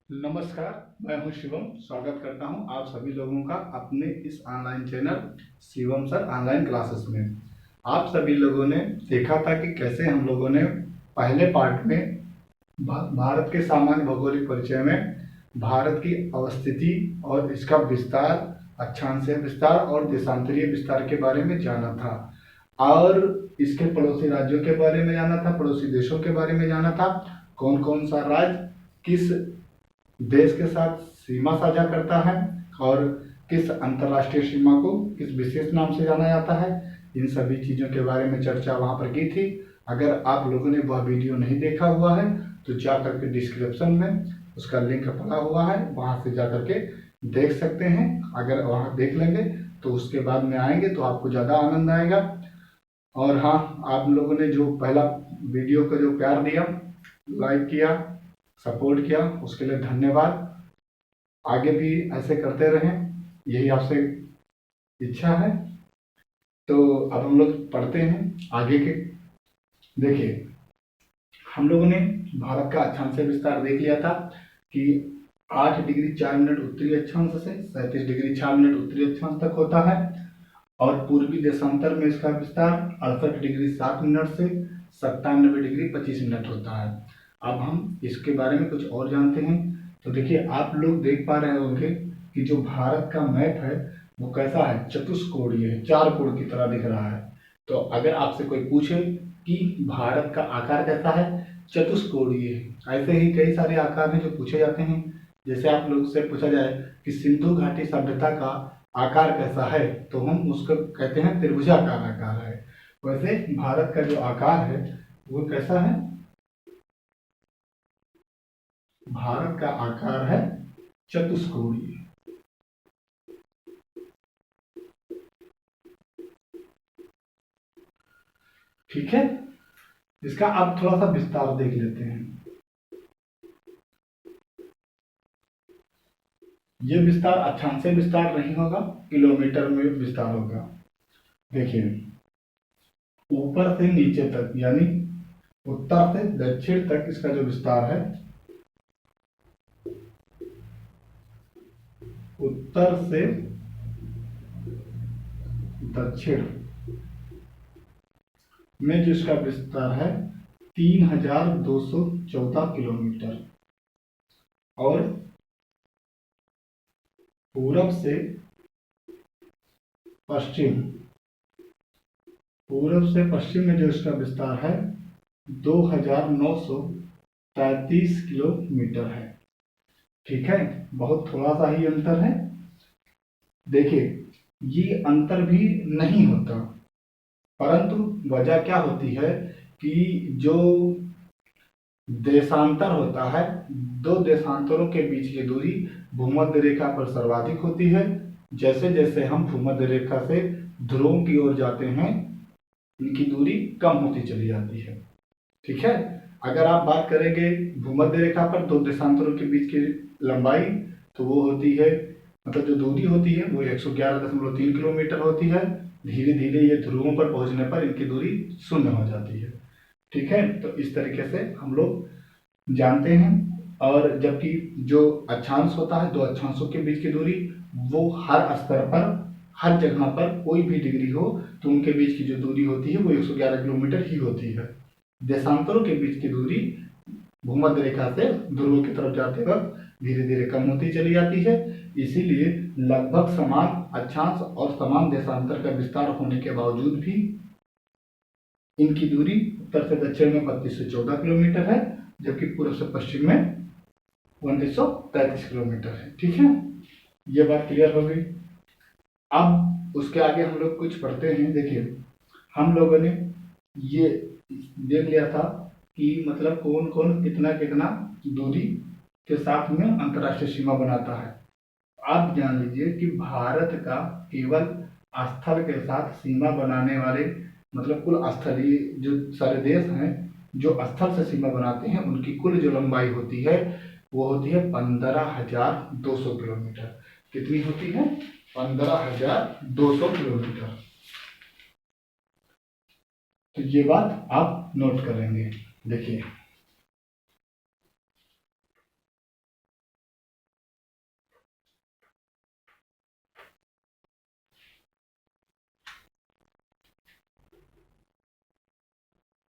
नमस्कार। मैं हूं शिवम। स्वागत करता हूं आप सभी लोगों का अपने इस online channel Shivam sir online classes में। आप सभी लोगों ने देखा था कि कैसे हम लोगों ने पहले पार्ट में भारत के सामान्य भौगोलिक परिचय में भारत की अवस्थिति और इसका विस्तार, अक्षांशीय विस्तार और देशांतरीय विस्तार के बारे में जाना था और इसके पड़ोसी राज्यों के बारे में जाना था, पड़ोसी देशों के बारे में जाना था। कौन कौन सा राज्य किस देश के साथ सीमा साझा करता है और किस अंतर्राष्ट्रीय सीमा को किस विशेष नाम से जाना जाता है, इन सभी चीज़ों के बारे में चर्चा वहाँ पर की थी। अगर आप लोगों ने वह वीडियो नहीं देखा हुआ है तो जा करके डिस्क्रिप्शन में उसका लिंक पड़ा हुआ है, वहाँ से जा करके देख सकते हैं। अगर वहाँ देख लेंगे तो उसके बाद में आएंगे तो आपको ज़्यादा आनंद आएगा। और हाँ, आप लोगों ने जो पहला वीडियो को जो प्यार दिया, लाइक किया, सपोर्ट किया, उसके लिए धन्यवाद। आगे भी ऐसे करते रहें, यही आपसे इच्छा है। तो अब हम लोग पढ़ते हैं आगे के। देखिए, हम लोगों ने भारत का अक्षांशीय विस्तार देख लिया था कि 8 डिग्री 4 मिनट उत्तरी अक्षांश से 37 डिग्री 6 मिनट उत्तरी अक्षांश तक होता है और पूर्वी देशांतर में इसका विस्तार 68 डिग्री 7 मिनट से 97 डिग्री 25 मिनट होता है। अब हम इसके बारे में कुछ और जानते हैं। तो देखिए, आप लोग देख पा रहे होंगे कि जो भारत का मैप है वो कैसा है, चतुष्कोणीय है, चार कोण की तरह दिख रहा है। तो अगर आपसे कोई पूछे कि भारत का आकार कैसा है, चतुष्कोणीय है। ऐसे ही कई सारे आकार हैं जो पूछे जाते हैं। जैसे आप लोग से पूछा जाए कि सिंधु घाटी सभ्यता का आकार कैसा है, तो हम उसको कहते हैं त्रिभुजाकार आकार है। वैसे भारत का जो आकार है वो कैसा है, भारत का आकार है चतुष्कोणीय। ठीक है, इसका अब थोड़ा सा विस्तार देख लेते हैं। ये विस्तार अक्षांशीय विस्तार नहीं होगा, किलोमीटर में विस्तार होगा। देखिए, ऊपर से नीचे तक यानी उत्तर से दक्षिण तक इसका जो विस्तार है, उत्तर से दक्षिण में जो इसका विस्तार है 3214 किलोमीटर और पूरब से पश्चिम, पूरब से पश्चिम में जो इसका विस्तार है 2933 किलोमीटर है। ठीक है, बहुत थोड़ा सा ही अंतर है। देखिए, ये अंतर भी नहीं होता, परंतु वजह क्या होती है कि जो देशांतर होता है, दो देशांतरों के बीच की दूरी भूमध्य रेखा पर सर्वाधिक होती है। जैसे जैसे हम भूमध्य रेखा से ध्रुवों की ओर जाते हैं, इनकी दूरी कम होती चली जाती है। ठीक है, अगर आप बात करेंगे भूमध्य रेखा पर दो देशांतरों के बीच की लंबाई, तो वो होती है, मतलब जो दूरी होती है वो 111.3 किलोमीटर होती है। धीरे धीरे ये ध्रुवों पर पहुंचने पर इनकी दूरी शून्य हो जाती है। ठीक है, तो इस तरीके से हम लोग जानते हैं। और जबकि जो अक्षांश होता है, दो अक्षांशों के बीच की दूरी, वो हर स्तर पर, हर जगह पर कोई भी डिग्री हो तो उनके बीच की जो दूरी होती है वो 111 किलोमीटर ही होती है। देशांतरों के बीच की दूरी भूमध्य रेखा से ध्रुव की तरफ जाते वक्त धीरे धीरे कम होती चली जाती है। इसीलिए लगभग समान अक्षांश और समान देशांतर का विस्तार होने के बावजूद भी इनकी दूरी उत्तर से दक्षिण में 3214 किलोमीटर है, जबकि पूर्व से पश्चिम में 2933 किलोमीटर है। ठीक है, ये बात क्लियर हो गई। अब उसके आगे हम लोग कुछ पढ़ते हैं। देखिए, हम लोगों ने ये देख लिया था कि मतलब कौन कौन कितना कितना दूरी के साथ में अंतर्राष्ट्रीय सीमा बनाता है। आप जान लीजिए कि भारत का केवल स्थल के साथ सीमा बनाने वाले, मतलब कुल स्थलीय जो सारे देश हैं जो स्थल से सीमा बनाते हैं, उनकी कुल जो लंबाई होती है वो होती है 15,200 किलोमीटर। कितनी होती है? 15,200 किलोमीटर। तो ये बात आप नोट करेंगे। देखिए,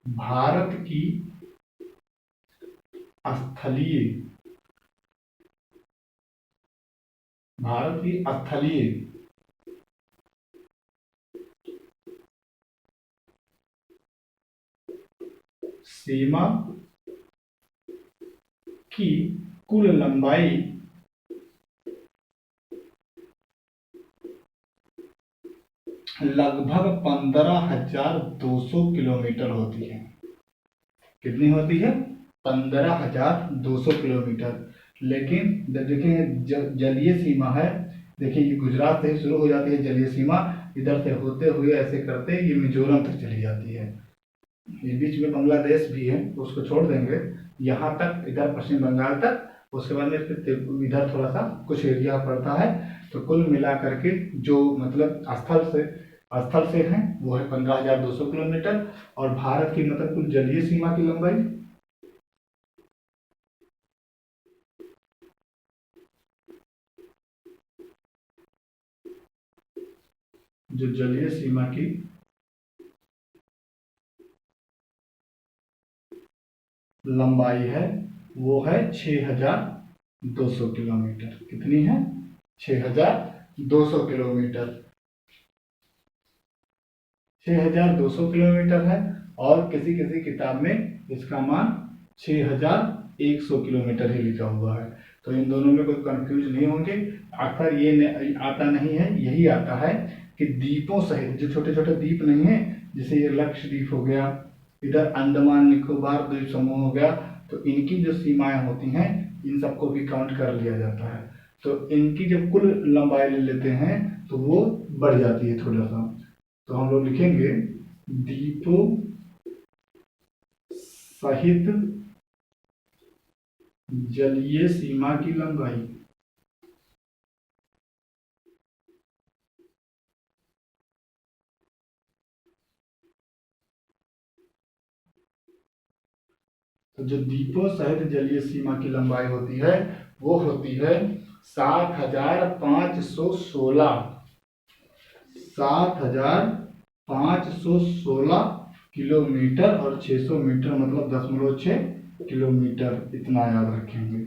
भारत की स्थलीय भारत की स्थलीय सीमा की कुल लंबाई लगभग 15,200 किलोमीटर होती है। कितनी होती है? 15,200 किलोमीटर। लेकिन जब देखेंगे जलीय सीमा है, देखिए ये गुजरात से शुरू हो जाती है जलीय सीमा, इधर से होते हुए ऐसे करते ये मिजोरम तक चली जाती है। ये बीच में बांग्लादेश भी है, उसको छोड़ देंगे, यहाँ तक इधर पश्चिम बंगाल तक, उसके बाद में फिर इधर थोड़ा सा कुछ एरिया पड़ता है। तो कुल मिला करके जो मतलब स्थल से है वो है 15,200 किलोमीटर। और भारत की मतलब कुल जलीय सीमा की लंबाई जो जलीय सीमा की लंबाई है वो है 6,200 किलोमीटर। कितनी है? 6,200 किलोमीटर। 6,200 किलोमीटर है। और किसी किसी किताब में इसका मान 6,100 किलोमीटर ही लिखा हुआ है। तो इन दोनों में कोई कंफ्यूज नहीं होंगे। अक्सर ये आता नहीं है, यही आता है कि द्वीपों सहित जो छोटे छोटे द्वीप नहीं है, जैसे ये लक्षद्वीप हो गया, इधर अंडमान निकोबार द्वीप समूह हो गया, तो इनकी जो सीमाएं होती हैं इन सबको भी काउंट कर लिया जाता है। तो इनकी जब कुल लंबाई ले लेते हैं तो वो बढ़ जाती है थोड़ा सा। तो हम लोग लिखेंगे द्वीपों सहित जलीय सीमा की लंबाई। तो जो द्वीपों सहित जलीय सीमा की लंबाई होती है वो होती है 7,516 7,516 किलोमीटर। और 600 मीटर मतलब 0.6 किलोमीटर, इतना याद रखेंगे।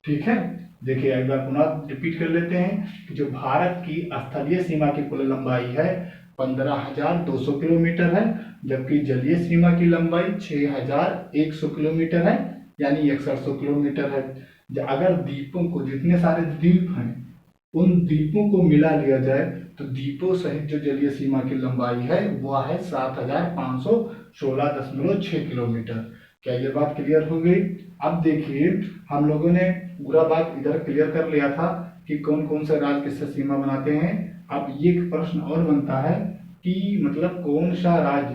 ठीक है, देखिए एक बार पुनः रिपीट कर लेते हैं कि जो भारत की स्थलीय सीमा की कुल लंबाई है 15,200 किलोमीटर है, जबकि जलीय सीमा की लंबाई 6,100 किलोमीटर है, यानी 6100 किलोमीटर है। अगर द्वीपों को, जितने सारे द्वीप हैं उन द्वीपों को मिला लिया जाए तो द्वीपों सहित जो जलीय सीमा की लंबाई है वह है 7,516.6 किलोमीटर। क्या ये बात क्लियर हो गई? अब देखिए हम लोगों ने पूरा बात इधर क्लियर कर लिया था कि कौन कौन से राज्य किससे सीमा बनाते हैं। अब ये एक प्रश्न और बनता है कि मतलब कौन सा राज्य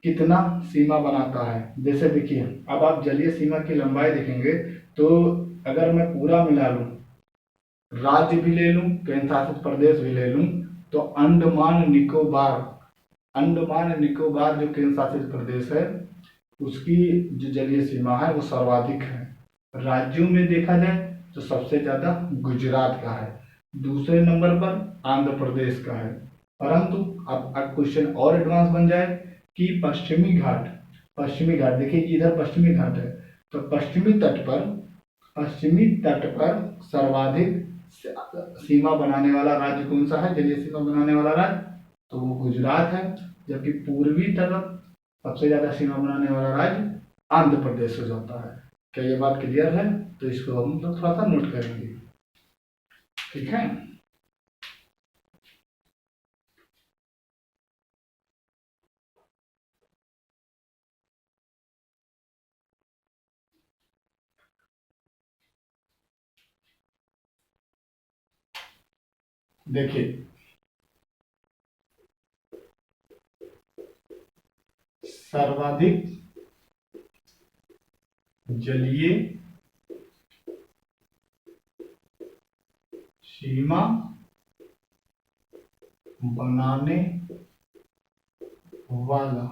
कितना सीमा बनाता है। जैसे देखिए अब आप जलीय सीमा की लंबाई देखेंगे तो अगर मैं पूरा मिला लूं, राज्य भी ले लूं, केंद्र शासित प्रदेश भी ले लूं, तो अंडमान निकोबार जो केंद्र शासित प्रदेश है उसकी जो जलीय सीमा है वो सर्वाधिक है। राज्यों में देखा जाए तो सबसे ज्यादा गुजरात का है, दूसरे नंबर पर आंध्र प्रदेश का है। परंतु अब क्वेश्चन और एडवांस बन जाए कि पश्चिमी घाट देखिए इधर पश्चिमी घाट है, तो पश्चिमी तट पर सर्वाधिक सीमा बनाने वाला राज्य कौन सा है, जलीय सीमा बनाने वाला राज्य? तो वो गुजरात है। जबकि पूर्वी तरफ सबसे ज्यादा सीमा बनाने वाला राज्य आंध्र प्रदेश हो जाता है। क्या ये बात क्लियर है? तो इसको हम लोग थोड़ा सा नोट करेंगे। ठीक है, देखिए सर्वाधिक जलीय सीमा बनाने वाला,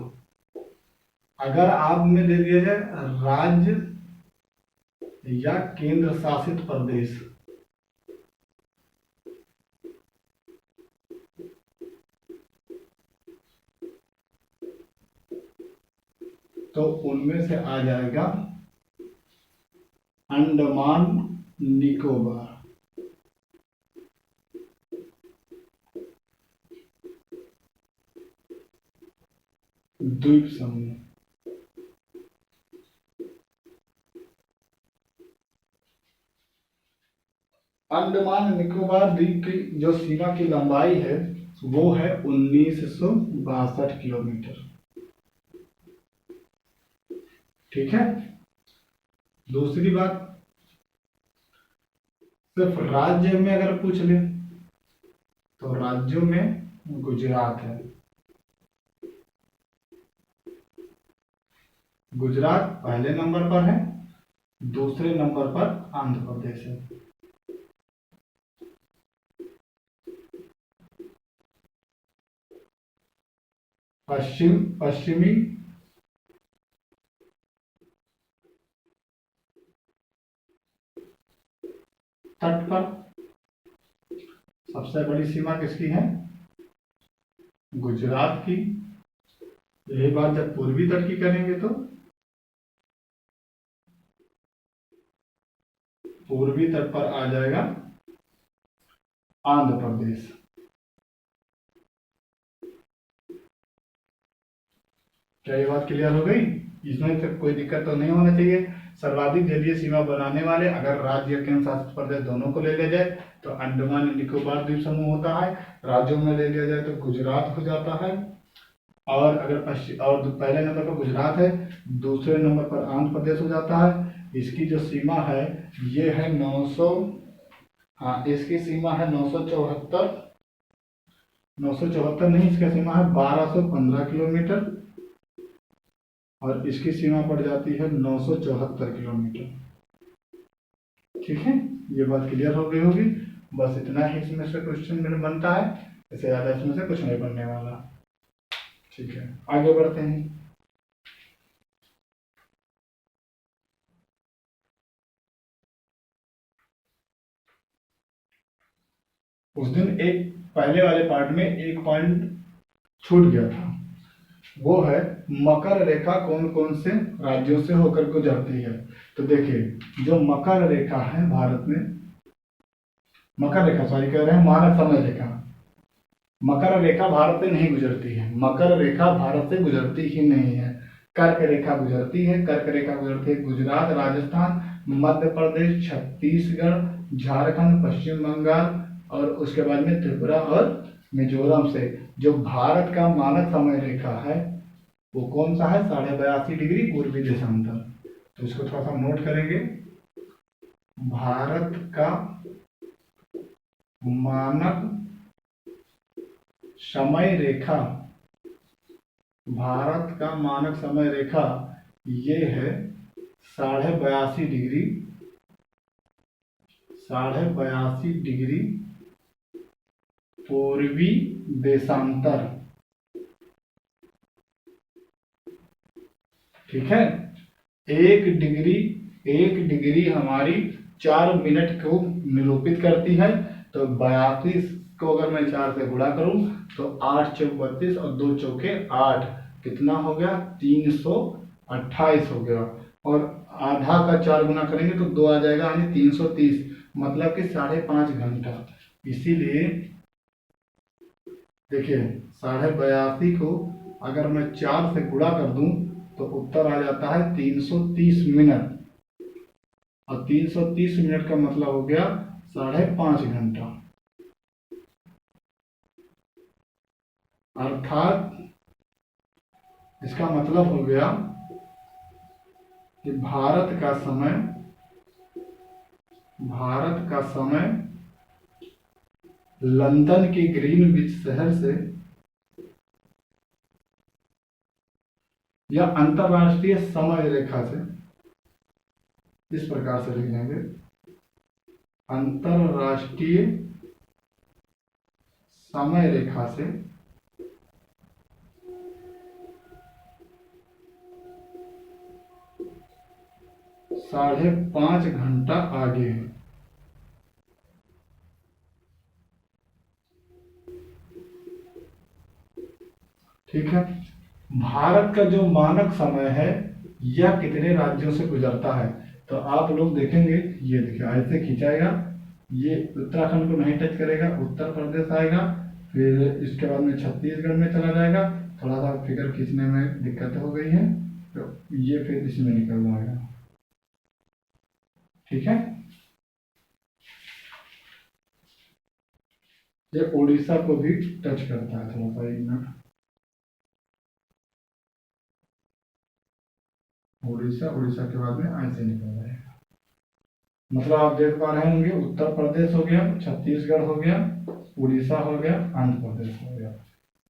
अगर आप में दे दिया जाए राज्य या केंद्र शासित प्रदेश, तो उनमें से आ जाएगा अंडमान निकोबार द्वीप समूह। अंडमान निकोबार द्वीप की जो सीमा की लंबाई है वो है 1962 किलोमीटर। ठीक है। दूसरी बात, सिर्फ राज्य में अगर पूछ ले तो राज्यों में गुजरात है। गुजरात पहले नंबर पर है, दूसरे नंबर पर आंध्र प्रदेश है। पश्चिमी तट पर सबसे बड़ी सीमा किसकी है? गुजरात की। यही बात जब पूर्वी तट की करेंगे तो पूर्वी तट पर आ जाएगा आंध्र प्रदेश। क्या ये बात क्लियर हो गई? इसमें तो कोई दिक्कत तो नहीं होना चाहिए। सर्वाधिक जलीय सीमा बनाने वाले अगर राज्य या केंद्र शासित प्रदेश दोनों को ले लिया जाए तो अंडमान निकोबार द्वीप समूह होता है। राज्यों में ले लिया जाए तो गुजरात हो जाता है। और अगर पहले नंबर पर गुजरात है, दूसरे नंबर पर आंध्र प्रदेश हो जाता है। इसकी जो सीमा है ये है 900, हाँ इसकी सीमा है 974, 974 नहीं, इसका सीमा है 1215 किलोमीटर और इसकी सीमा पड़ जाती है 974 किलोमीटर। ठीक है, ये बात क्लियर हो गई होगी। बस इतना ही इसमें से क्वेश्चन मेरे बनता है, इससे ज्यादा इसमें से कुछ नहीं बनने वाला। ठीक है, आगे बढ़ते हैं। उस दिन एक पहले वाले पार्ट में एक पॉइंट छूट गया था, वो है मकर रेखा कौन कौन से राज्यों से होकर गुजरती है। तो देखिए, जो मकर रेखा है भारत में, मकर रेखा सॉरी कह रहे हैं मानक समय रेखा, मकर रेखा भारत से नहीं गुजरती है। मकर रेखा भारत से गुजरती ही नहीं है। कर्क रेखा गुजरती है। कर्क रेखा गुजरती है गुजरात, राजस्थान, मध्य प्रदेश, छत्तीसगढ़, झारखंड, पश्चिम बंगाल और उसके बाद में त्रिपुरा और मिजोरम से। जो भारत का मानक समय रेखा है वो कौन सा है? 82.5 डिग्री पूर्वी देशांतर। तो इसको थोड़ा सा नोट करेंगे। भारत का मानक समय रेखा, भारत का मानक समय रेखा ये है 82.5 डिग्री, 82.5 डिग्री पूर्वी देशांतर। ठीक है, एक डिग्री हमारी 4 मिनट को निरूपित करती है। तो 82 को अगर मैं 4 से गुणा करूं तो 8 चौक 32 और 2 चौके 8, कितना हो गया? 328 हो गया। और आधा का 4 गुना करेंगे तो 2 आ जाएगा, यानी 330, मतलब कि 5.5 घंटा। इसीलिए देखिए 82.5 को अगर मैं 4 से गुणा कर दूं तो उत्तर आ जाता है 330 मिनट, और 330 मिनट का मतलब हो गया 5.5 घंटा। अर्थात इसका मतलब हो गया कि भारत का समय लंदन की ग्रीनविच शहर से या अंतरराष्ट्रीय समय रेखा से, इस प्रकार से लिख लेंगे, अंतरराष्ट्रीय समय रेखा से 5.5 घंटा आगे है। ठीक है, भारत का जो मानक समय है यह कितने राज्यों से गुजरता है। तो आप लोग देखेंगे, ये देखिए ऐसे खिंचाएगा, ये उत्तराखंड को नहीं टच करेगा, उत्तर प्रदेश आएगा, फिर इसके बाद में छत्तीसगढ़ में चला जाएगा। थोड़ा सा फिगर खींचने में दिक्कत हो गई है, तो ये फिर इसमें निकल जाएगा। ठीक है, ये उड़ीसा को भी टच करता है। थोड़ा सा एक मिनट, उड़ीसा, उड़ीसा के बाद में ऐसे निकल जाएगा। मतलब आप देख पा रहे होंगे, उत्तर प्रदेश हो गया, छत्तीसगढ़ हो गया, उड़ीसा हो गया, आंध्र प्रदेश हो गया।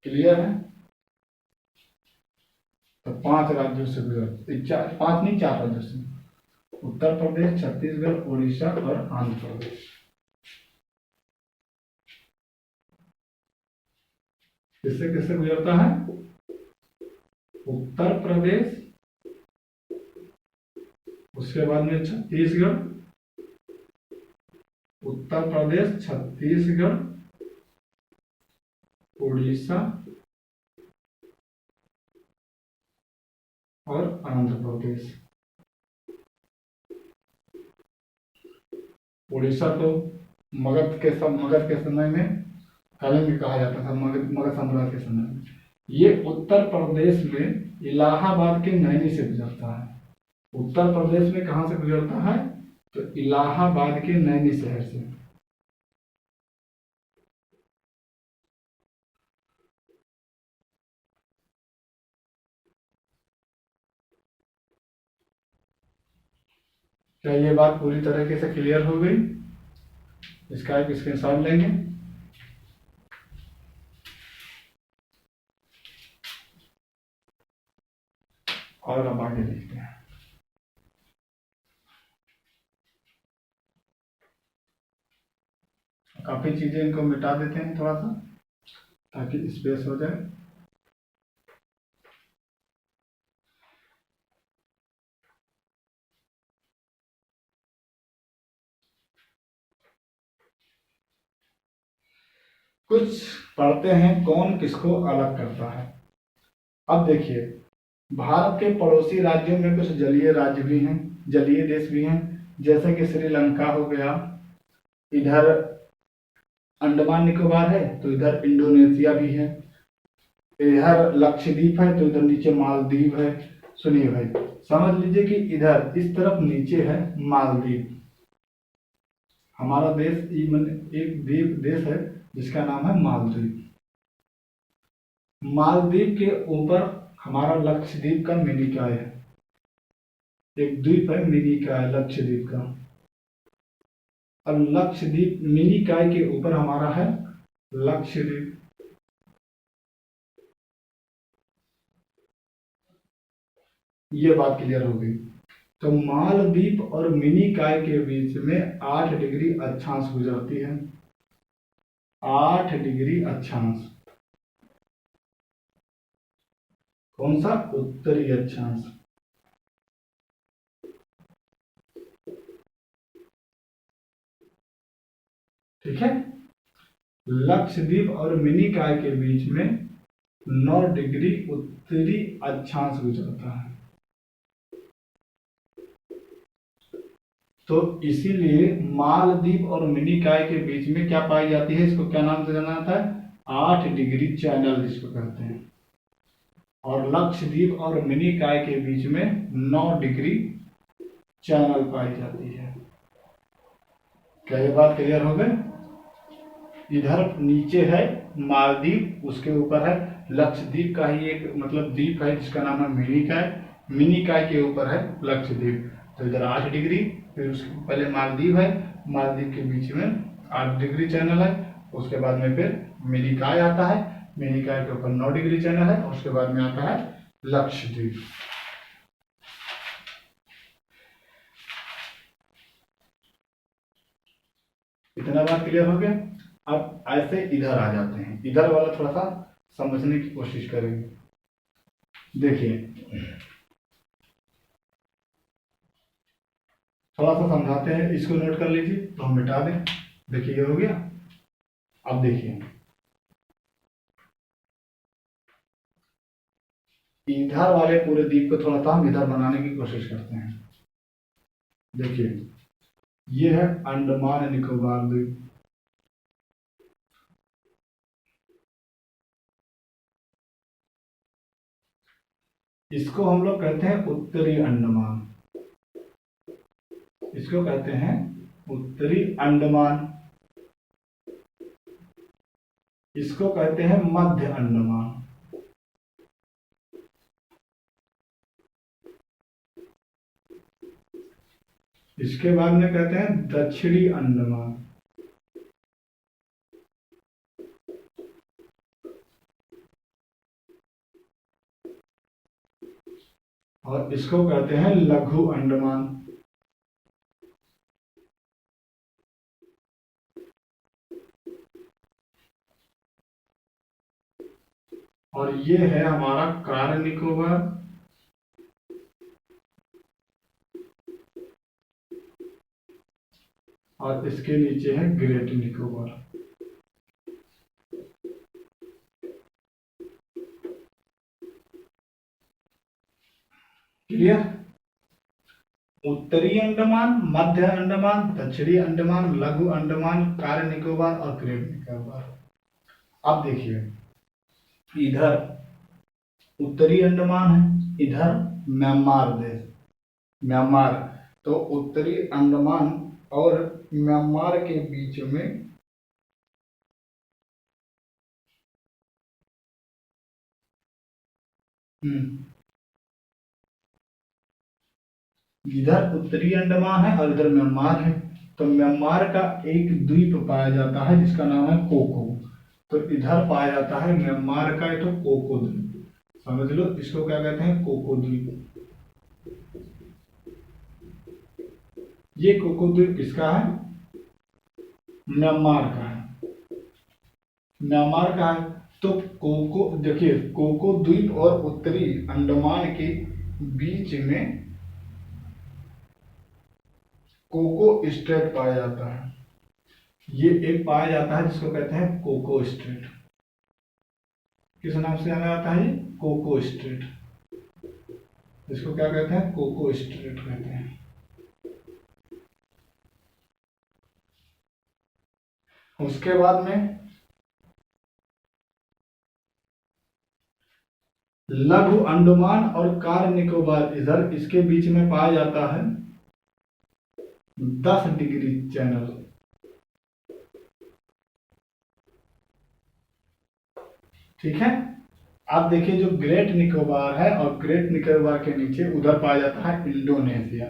क्लियर है। तो 5 राज्यों से गुजर, 5 नहीं 4 राज्यों से, उत्तर प्रदेश, छत्तीसगढ़, उड़ीसा और आंध्र प्रदेश। किससे किससे गुजरता है? उत्तर प्रदेश, उसके बाद में छत्तीसगढ़, उत्तर प्रदेश, छत्तीसगढ़, उड़ीसा और आंध्र प्रदेश। उड़ीसा तो मगध के समय में कलिंग कहा जाता था, मगध साम्राज्य के समय में। ये उत्तर प्रदेश में इलाहाबाद के नैनी से गुजरता है। उत्तर प्रदेश में कहां से गुजरता है? तो इलाहाबाद के नैनी शहर से। क्या ये बात पूरी तरीके से क्लियर हो गई? इसका एक स्क्रीनशॉट लेंगे। और अब आगे देखते हैं। काफी चीजें इनको मिटा देते हैं थोड़ा सा, ताकि स्पेस हो जाए। कुछ पढ़ते हैं, कौन किसको अलग करता है। अब देखिए, भारत के पड़ोसी राज्यों में कुछ जलीय राज्य भी हैं, जलीय देश भी हैं, जैसे कि श्रीलंका हो गया, इधर अंडमान निकोबार है, तो इधर इंडोनेशिया भी है, इधर लक्षद्वीप है, तो इधर नीचे मालदीव है। सुनिए भाई, समझ लीजिए कि इधर इस तरफ नीचे है मालदीव। हमारा देश एक द्वीप देश है जिसका नाम है मालदीव। मालदीव के ऊपर हमारा लक्षद्वीप का मिनिकॉय है, एक द्वीप है मिनिकॉय लक्षद्वीप का। और लक्षद्वीप मिनिकॉय के ऊपर हमारा है लक्षद्वीप। ये बात क्लियर हो गई। तो मालदीव और मिनिकॉय के बीच में 8 डिग्री अक्षांश गुजरती है। 8 डिग्री अक्षांश। कौन सा? उत्तरी अक्षांश। ठीक है, लक्षद्वीप और मिनिकॉय के बीच में 9 डिग्री उत्तरी अक्षांश गुजरता है। तो इसीलिए मालदीव और मिनिकॉय के बीच में क्या पाई जाती है, इसको क्या नाम से जाना जाता है? 8 डिग्री चैनल जिसको कहते हैं। और लक्षद्वीप और मिनिकॉय के बीच में 9 डिग्री चैनल पाई जाती है। क्या ये बात क्लियर हो गई? इधर नीचे है मालदीव, उसके ऊपर है लक्षद्वीप का ही एक मतलब द्वीप है जिसका नाम है मिनिकॉय। मिनिकॉय के ऊपर है लक्षद्वीप। तो इधर 8 डिग्री, फिर उसके पहले मालदीव है, मालदीव के बीच में 8 डिग्री चैनल है। उसके बाद में फिर मिनिकॉय आता है, मिनिकॉय के ऊपर 9 डिग्री चैनल है। उसके बाद में आता है लक्षद्वीप। इतना बात क्लियर हो गया। अब ऐसे इधर आ जाते हैं, इधर वाला थोड़ा सा समझने की कोशिश करेंगे। देखिए, थोड़ा सा समझाते हैं, इसको नोट कर लीजिए तो हम मिटा दें। देखिए ये हो गया। अब देखिए, इधर वाले पूरे द्वीप को थोड़ा सा हम इधर बनाने की कोशिश करते हैं। देखिए ये है अंडमान निकोबार द्वीप, इसको हम लोग कहते हैं उत्तरी अंडमान, इसको कहते हैं उत्तरी अंडमान, इसको कहते हैं मध्य अंडमान, इसके बाद में कहते हैं दक्षिणी अंडमान, और इसको कहते हैं लघु अंडमान। और ये है हमारा कार निकोबार, और इसके नीचे है ग्रेट निकोबार। क्लियर? उत्तरी अंडमान, मध्य अंडमान, दक्षिणी अंडमान, लघु अंडमान, कार निकोबार और ग्रेट निकोबार। अब देखिए इधर उत्तरी अंडमान है, इधर म्यांमार देश, म्यांमार, तो उत्तरी अंडमान और म्यांमार के बीच में इधर उत्तरी अंडमान है और इधर म्यांमार है, तो म्यांमार का एक द्वीप पाया जाता है जिसका नाम है कोको। तो इधर पाया जाता है म्यांमार का तो कोको द्वीप, समझ लो इसको क्या कहते हैं, कोको द्वीप। ये कोको द्वीप किसका है, म्यांमार का है, म्यांमार का है। तो कोको, देखिए कोको द्वीप और उत्तरी अंडमान के बीच में कोको स्ट्रेट पाया जाता है, ये एक पाया जाता है जिसको कहते हैं कोको स्ट्रेट। किस नाम से जाना जाता है, कोको स्ट्रेट, इसको क्या कहते हैं, कोको स्ट्रेट कहते हैं। उसके बाद में लघु अंडमान और कार निकोबार, इधर इसके बीच में पाया जाता है 10 डिग्री चैनल। ठीक है, आप देखिए जो ग्रेट निकोबार है और ग्रेट निकोबार के नीचे उधर पाया जाता है इंडोनेशिया।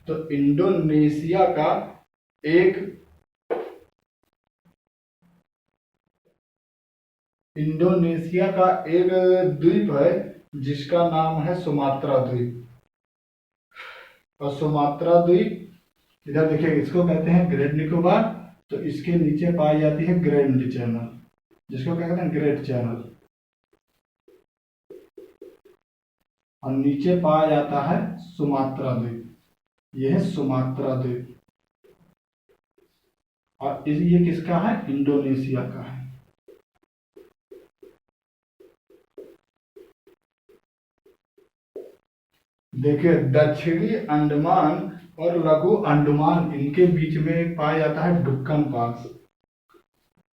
तो इंडोनेशिया का एक द्वीप है जिसका नाम है सुमात्रा द्वीप, और सुमात्रा द्वीप इधर देखिए इसको कहते हैं ग्रेट निकोबार, तो इसके नीचे पाई जाती है ग्रैंड चैनल, जिसको क्या कहते हैं, ग्रेट चैनल, और नीचे पाया जाता है सुमात्रा द्वीप, यह है सुमात्रा द्वीप, और ये किसका है, इंडोनेशिया का है। देखिए दक्षिणी अंडमान और लघु अंडमान, इनके बीच में पाया जाता है डुक्कन पास।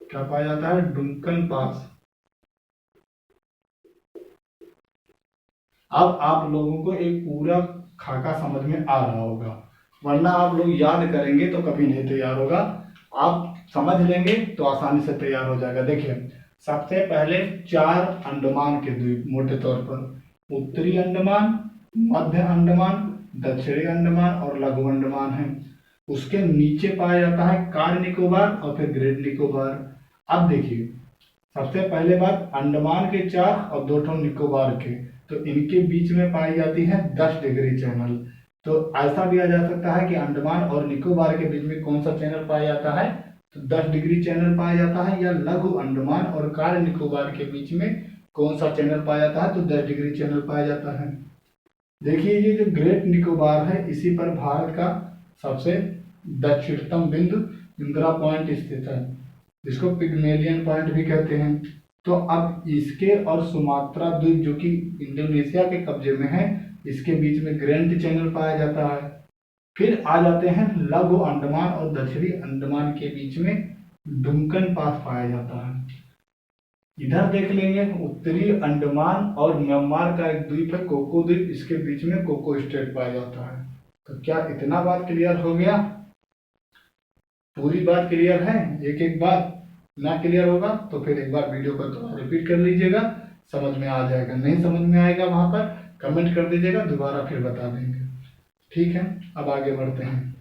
क्या पाया जाता है, डुक्कन पास। अब आप लोगों को एक पूरा खाका समझ में आ रहा होगा, वरना आप लोग याद करेंगे तो कभी नहीं तैयार होगा, आप समझ लेंगे तो आसानी से तैयार हो जाएगा। देखिए सबसे पहले 4 अंडमान के द्वीप मोटे तौर पर, उत्तरी अंडमान, मध्य अंडमान, दक्षिणी अंडमान और लघु अंडमान है। उसके नीचे पाया जाता है कार निकोबार और फिर ग्रेट निकोबार। अब देखिए सबसे पहले बात, अंडमान के 4 और 2 निकोबार के, तो इनके बीच में पाई जाती है 10 डिग्री चैनल। तो ऐसा भी आ जा सकता है कि अंडमान और निकोबार के बीच में कौन सा चैनल पाया जाता है, तो 10 डिग्री चैनल पाया जाता है, या लघु अंडमान और कार निकोबार के बीच में कौन सा चैनल पाया जाता है, तो 10 डिग्री चैनल पाया जाता है। देखिए ये जो ग्रेट निकोबार है, इसी पर भारत का सबसे दक्षिणतम बिंदु इंदिरा पॉइंट स्थित है, जिसको पिग्मेलियन पॉइंट भी कहते हैं। तो अब इसके और सुमात्रा द्वीप जो कि इंडोनेशिया के कब्जे में है, इसके बीच में ग्रैंड चैनल पाया जाता है। फिर आ जाते हैं लघु अंडमान और दक्षिणी अंडमान के बीच में डुंकन पास पाया जाता है। इधर देख लेंगे उत्तरी अंडमान और म्यांमार का एक द्वीप है कोको द्वीप, इसके बीच में कोको स्टेट पाया जाता है। तो क्या इतना बात क्लियर हो गया? पूरी बात क्लियर है? एक एक बात ना क्लियर होगा तो फिर एक बार वीडियो को थोड़ा रिपीट कर लीजिएगा, समझ में आ जाएगा। नहीं समझ में आएगा वहां पर कमेंट कर दीजिएगा, दोबारा फिर बता देंगे। ठीक है, अब आगे बढ़ते हैं।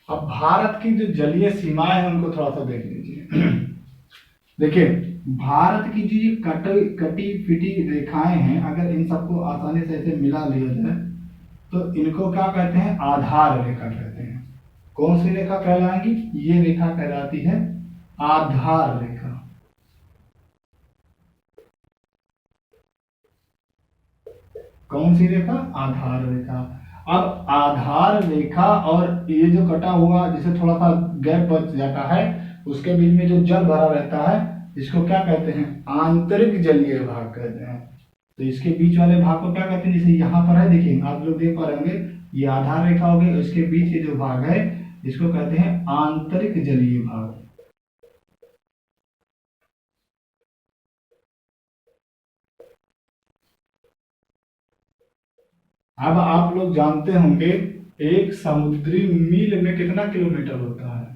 अब भारत की जो जलीय सीमाएं हैं उनको थोड़ा सा देख लीजिए। देखिए, भारत की जो ये कटी फिटी रेखाएं हैं, अगर इन सबको आसानी से ऐसे मिला लिया जाए तो इनको क्या कहते हैं? आधार रेखा कहते हैं। कौन सी रेखा कहलाएंगी? ये रेखा कहलाती है आधार रेखा। कौन सी रेखा? आधार रेखा। अब आधार रेखा और ये जो कटा हुआ जिसे थोड़ा सा गैप बच जाता है, उसके बीच में जो जल भरा रहता है, इसको क्या कहते हैं? आंतरिक जलीय भाग कहते हैं। तो इसके बीच वाले भाग को क्या कहते हैं? जैसे यहाँ पर है, देखिए आप लोग देख पा रहे होंगे, ये आधार रेखा हो गई, इसके बीच ये जो भाग है इसको कहते हैं आंतरिक जलीय भाग। अब आप लोग जानते होंगे एक समुद्री मील में कितना किलोमीटर होता है?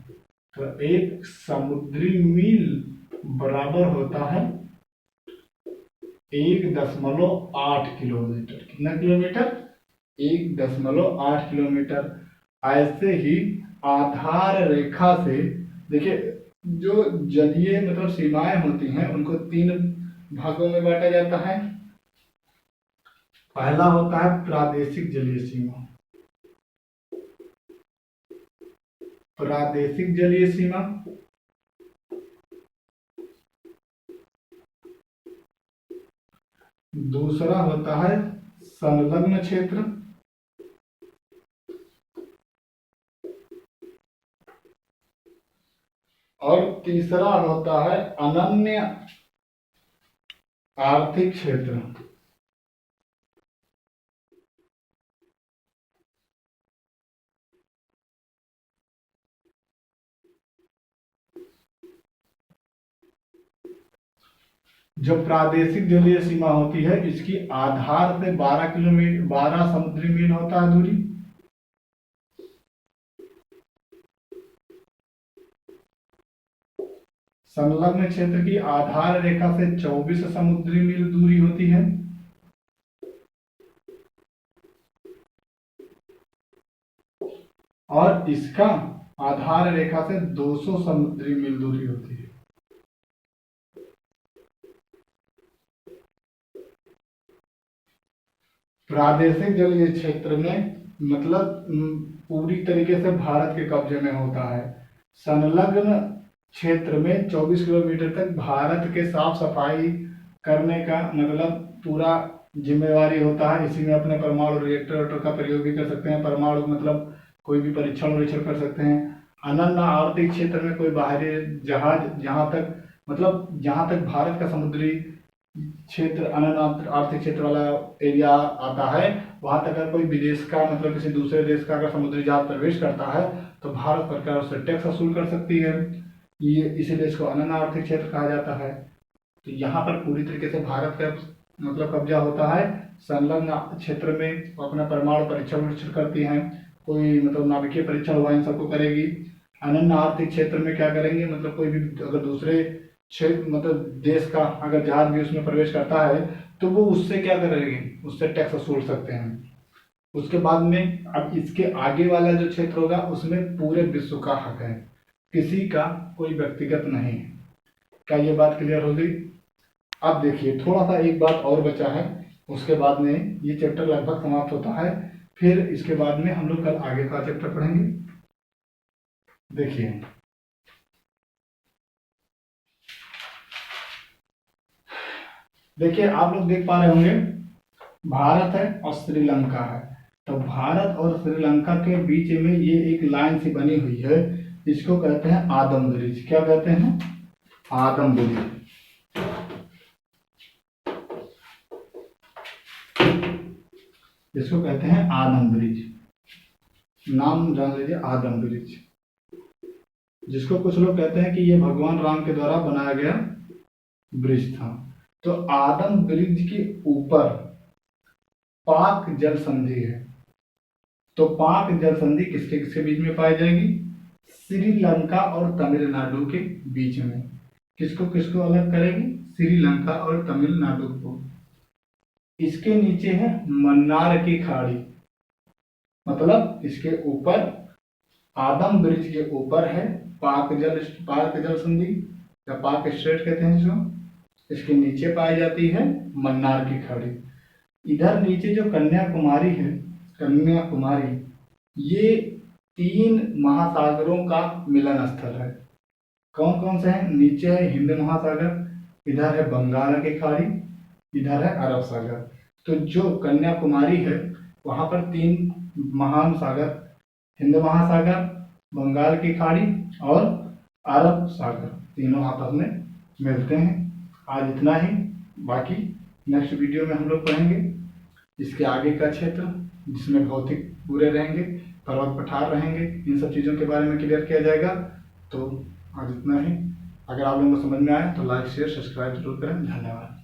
तो एक समुद्री मील बराबर होता है 1.8 किलोमीटर। कितना किलोमीटर? 1.8 किलोमीटर। ऐसे ही आधार रेखा से देखिए, जो जलीय मतलब सीमाएं होती हैं उनको 3 भागों में बांटा जाता है। पहला होता है प्रादेशिक जलीय सीमा। प्रादेशिक जलीय सीमा, दूसरा होता है संलग्न क्षेत्र, और तीसरा होता है अनन्य आर्थिक क्षेत्र। जो प्रादेशिक जलीय सीमा होती है इसकी आधार से 12 किलोमीटर 12 समुद्री मील होता है दूरी। संलग्न क्षेत्र की आधार रेखा से 24 समुद्री मील दूरी होती है। और इसका आधार रेखा से 200 समुद्री मील दूरी होती है। प्रादेशिक जलीय क्षेत्र में मतलब पूरी तरीके से भारत के कब्जे में होता है। संलग्न क्षेत्र में 24 किलोमीटर तक भारत के साफ सफाई करने का मतलब पूरा जिम्मेवारी होता है। इसी में अपने परमाणु रिएक्टर का प्रयोग भी कर सकते हैं। परमाणु मतलब कोई भी परीक्षण कर सकते हैं। अनन्य आर्थिक क्षेत्र में कोई बाहरी जहाज जहां तक भारत का समुद्री क्षेत्र अनन्य आर्थिक क्षेत्र वाला एरिया आता है, वहां तक अगर कोई विदेश का मतलब किसी दूसरे देश का अगर समुद्री जहाज प्रवेश करता है तो भारत सरकार उससे टैक्स वसूल कर सकती है। ये इसीलिए इसको अनन्य आर्थिक क्षेत्र कहा जाता है। तो यहाँ पर पूरी तरीके से भारत का मतलब कब्जा होता है। संलग्न क्षेत्र में अपना परमाणु परीक्षण करती हैं, कोई मतलब नाभिकीय परीक्षण हुआ इन सबको करेगी। अनन्य आर्थिक क्षेत्र में क्या करेंगे, मतलब कोई भी अगर दूसरे क्षेत्र मतलब देश का अगर जहाज भी उसमें प्रवेश करता है तो वो उससे क्या करेंगे, उससे टैक्स वसूल सकते हैं। उसके बाद में अब इसके आगे वाला जो क्षेत्र होगा उसमें पूरे विश्व का हक है, किसी का कोई व्यक्तिगत नहीं है। क्या ये बात क्लियर हो गई? अब देखिए थोड़ा सा एक बात और बचा है, उसके बाद में ये चैप्टर लगभग समाप्त होता है। फिर इसके बाद में हम लोग कल आगे का चैप्टर पढ़ेंगे। देखिए देखिए आप लोग देख पा रहे होंगे, भारत है और श्रीलंका है। तो भारत और श्रीलंका के बीच में ये एक लाइन सी बनी हुई है, इसको कहते हैं आदम ब्रिज। क्या कहते हैं? आदम ब्रिज। इसको कहते हैं आदम ब्रिज। नाम जान लीजिए, आदम ब्रिज, जिसको कुछ लोग कहते हैं कि ये भगवान राम के द्वारा बनाया गया ब्रिज था। तो आदम ब्रिज के ऊपर पाक जल संधि है। तो पाक जल संधि किसके किसके बीच में पाई जाएगी? श्रीलंका और तमिलनाडु के बीच में। किसको किसको अलग करेगी? श्रीलंका और तमिलनाडु को। इसके नीचे है मन्नार की खाड़ी, मतलब इसके ऊपर आदम ब्रिज के ऊपर है पाक जल संधि या पाक स्ट्रेट कहते हैं इसको। इसके नीचे पाई जाती है मन्नार की खाड़ी। इधर नीचे जो कन्याकुमारी है, कन्याकुमारी, ये 3 महासागरों का मिलन स्थल है। कौन कौन से हैं? नीचे है हिंद महासागर, इधर है बंगाल की खाड़ी, इधर है अरब सागर। तो जो कन्याकुमारी है वहां पर 3 महान सागर, हिंद महासागर, बंगाल की खाड़ी और अरब सागर, तीनों आपस में मिलते हैं। आज इतना ही, बाकी नेक्स्ट वीडियो में हम लोग पढ़ेंगे इसके आगे का क्षेत्र, जिसमें भौतिक पूरे रहेंगे, पर्वत पठार रहेंगे, इन सब चीज़ों के बारे में क्लियर किया जाएगा। तो आज इतना ही। अगर आप लोगों को समझ में आए तो लाइक शेयर सब्सक्राइब जरूर करें। धन्यवाद।